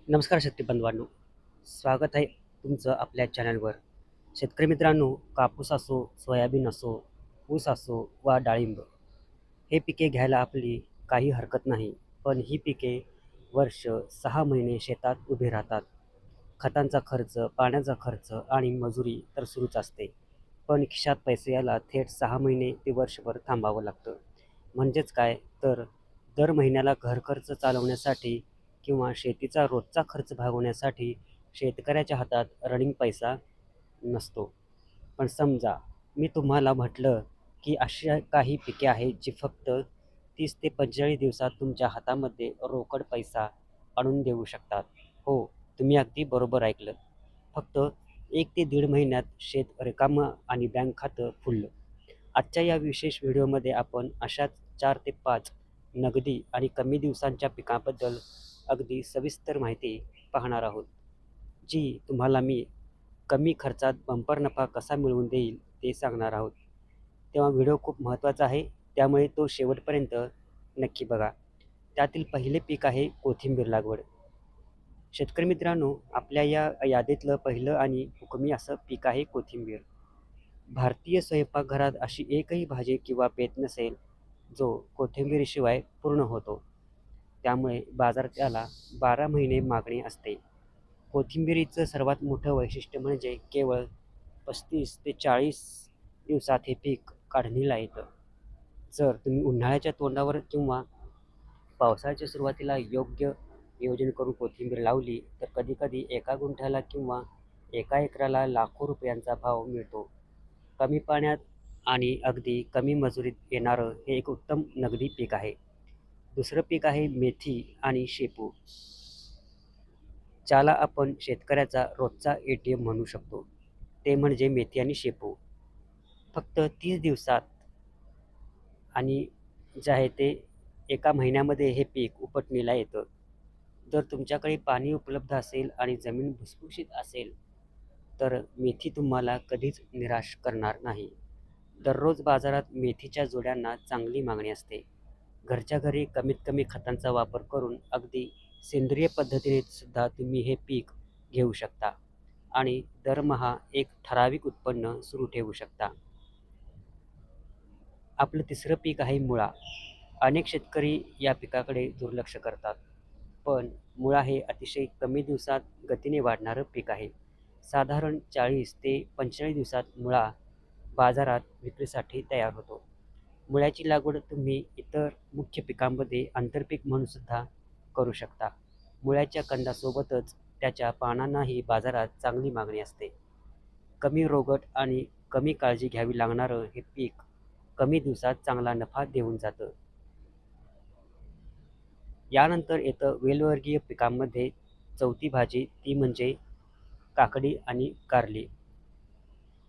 नमस्कार शेतकरी बंधवांनो, स्वागत आहे तुमचं आपल्या चॅनलवर. शेतकरी मित्रांनो, कापूस असो, सोयाबीन असो, ऊस असो वा डाळिंब हे पिके घ्यायला आपली काही हरकत नाही. पण ही पिके वर्ष 6 महिने शेतात उभी राहतात. खतांचा खर्च, पाण्याचा खर्च आणि मजुरी तर सुरूच असते. पण खिशात पैसे यायला थेट 6 महिने ते वर्षभर थांबावं लागतं. म्हणजेच काय, तर दर महिन्याला घरखर्च चालवण्यासाठी किंवा शेतीचा रोजचा खर्च भागवण्यासाठी शेतकऱ्याच्या हातात रनिंग पैसा नसतो. पण समजा मी तुम्हाला म्हटलं की अशा काही पिके आहेत जी फक्त 30 ते 45 दिवसात तुमच्या हातामध्ये रोकड पैसा आणून देऊ शकतात. हो, तुम्ही अगदी बरोबर ऐकलं. फक्त 1 ते दीड महिन्यात शेत रिकामं आणि बँक खातं फुललं. आजच्या या विशेष व्हिडिओमध्ये आपण अशाच 4 ते 5 नगदी आणि कमी दिवसांच्या पिकांबद्दल अगदी सविस्तर माहिती पाहणार आहोत, जी तुम्हाला मी कमी खर्चात बंपर नफा कसा मिळवून देईल ते सांगणार आहोत. तेव्हा व्हिडिओ खूप महत्त्वाचा आहे, त्यामुळे तो शेवटपर्यंत नक्की बघा. त्यातील पहिले पीक आहे कोथिंबीर लागवड. शेतकरी मित्रांनो, आपल्या या यादीतलं पहिलं आणि हुकमी असं पीक आहे कोथिंबीर. भारतीय स्वयंपाकघरात अशी एकही भाजी किंवा बेत नसेल जो कोथिंबिरीशिवाय पूर्ण होतो. त्यामुळे बाजारात त्याला 12 महिने मागणी असते. कोथिंबिरीचं सर्वात मोठं वैशिष्ट्य म्हणजे केवळ 35 ते 40 दिवसात हे पीक काढणीला येतं. जर तुम्ही उन्हाळ्याच्या तोंडावर किंवा पावसाळ्याच्या सुरुवातीला योग्य नियोजन करून कोथिंबीर लावली तर कधीकधी एका गुंठ्याला किंवा एका एकराला लाखो रुपयांचा भाव मिळतो. कमी पाण्यात आणि अगदी कमी मजुरीत येणारं हे एक उत्तम नगदी पीक आहे. दुसरं पीक आहे मेथी आणि शेपू, ज्याला आपण शेतकऱ्याचा रोजचा ATM म्हणू शकतो. ते म्हणजे मेथी आणि शेपू. फक्त 30 दिवसात आणि जे आहे ते एका महिन्यामध्ये हे पीक उपटणीला येतं. जर तुमच्याकडे पाणी उपलब्ध असेल आणि जमीन भुसभुशीत असेल तर मेथी तुम्हाला कधीच निराश करणार नाही. दररोज बाजारात मेथीच्या जोड्यांना चांगली मागणी असते. घरच्या घरी कमीत कमी खतांचा वापर करून अगदी सेंद्रिय पद्धतीने सुद्धा तुम्ही हे पीक घेऊ शकता आणि दरमहा एक ठराविक उत्पन्न सुरू ठेवू शकता. आपलं तिसरं पीक आहे मुळा. अनेक शेतकरी या पिकाकडे दुर्लक्ष करतात. पण मुळा हे अतिशय कमी दिवसात गतीने वाढणारं पीक आहे. साधारण 40 ते 45 दिवसात मुळा बाजारात विक्रीसाठी तयार होतो. मुळ्याची लागवड तुम्ही इतर मुख्य पिकांमध्ये आंतरपीक म्हणून सुद्धा करू शकता. मुळ्याच्या कंदासोबतच त्याच्या पानांनाही बाजारात चांगली मागणी असते. कमी रोगट आणि कमी काळजी घ्यावी लागणारं हे पीक कमी दिवसात चांगला नफा देऊन जातं. यानंतर येतं वेलवर्गीय पिकांमध्ये चौथी भाजी, ती म्हणजे काकडी आणि कारली.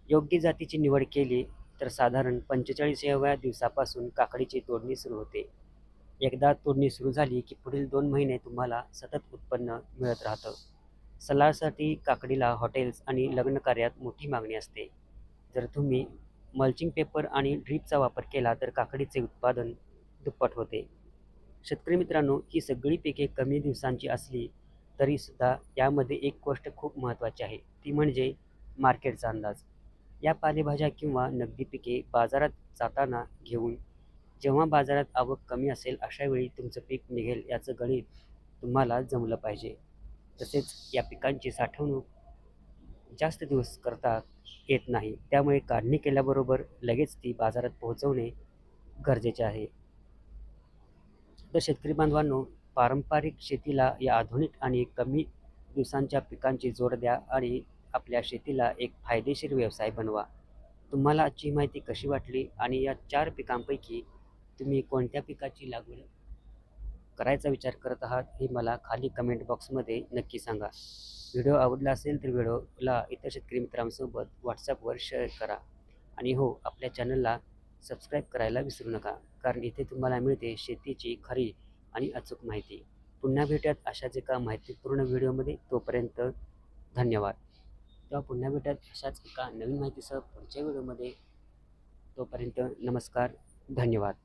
योग्य जातीची निवड केली तर साधारण 45व्या दिवसापासून काकडीची तोडणी सुरू होते. एकदा तोडणी सुरू झाली की पुढील 2 महिने तुम्हाला सतत उत्पन्न मिळत राहतं. सलाडसाठी काकडीला हॉटेल्स आणि लग्नकार्यात मोठी मागणी असते. जर तुम्ही मल्चिंग पेपर आणि ड्रीपचा वापर केला तर काकडीचे उत्पादन दुप्पट होते. शेतकरी मित्रांनो, ही सगळी पिके कमी दिवसांची असली तरीसुद्धा यामध्ये एक गोष्ट खूप महत्त्वाची आहे, ती म्हणजे मार्केटचा अंदाज. या पालेभाज्या किंवा नगदी पिके बाजारात जाताना घेऊन जेव्हा बाजारात आवक कमी असेल अशा वेळी तुमचं पीक निघेल याचं गणित तुम्हाला जमलं पाहिजे. तसेच या पिकांची साठवणूक जास्त दिवस करता येत नाही, त्यामुळे काढणी केल्याबरोबर लगेच ती बाजारात पोहोचवणे गरजेचे आहे. तर शेतकरी बांधवांनो, पारंपरिक शेतीला या आधुनिक आणि कमी दिवसांच्या पिकांची जोड द्या आणि आपल्या शेतीला एक फायदेशीर व्यवसाय बनवा. तुम्हाला आजची माहिती कशी वाटली आणि या 4 पिकांपैकी तुम्ही कोणत्या पिकाची लागवड करायचा विचार करत आहात हे मला खाली कमेंट बॉक्समध्ये नक्की सांगा. व्हिडिओ आवडला असेल तर व्हिडिओला इतर शेतकरी मित्रांसोबत व्हॉट्सॲपवर शेअर करा आणि हो, आपल्या चॅनलला सबस्क्राईब करायला विसरू नका, कारण इथे तुम्हाला मिळते शेतीची खरी आणि अचूक माहिती. पुन्हा भेटूयात अशाच एका माहितीपूर्ण व्हिडिओमध्ये. तोपर्यंत धन्यवाद. तेव्हा पुन्हा भेटूयात अशाच एका नवीन माहितीसह पुढच्या व्हिडिओमध्ये. तोपर्यंत नमस्कार, धन्यवाद.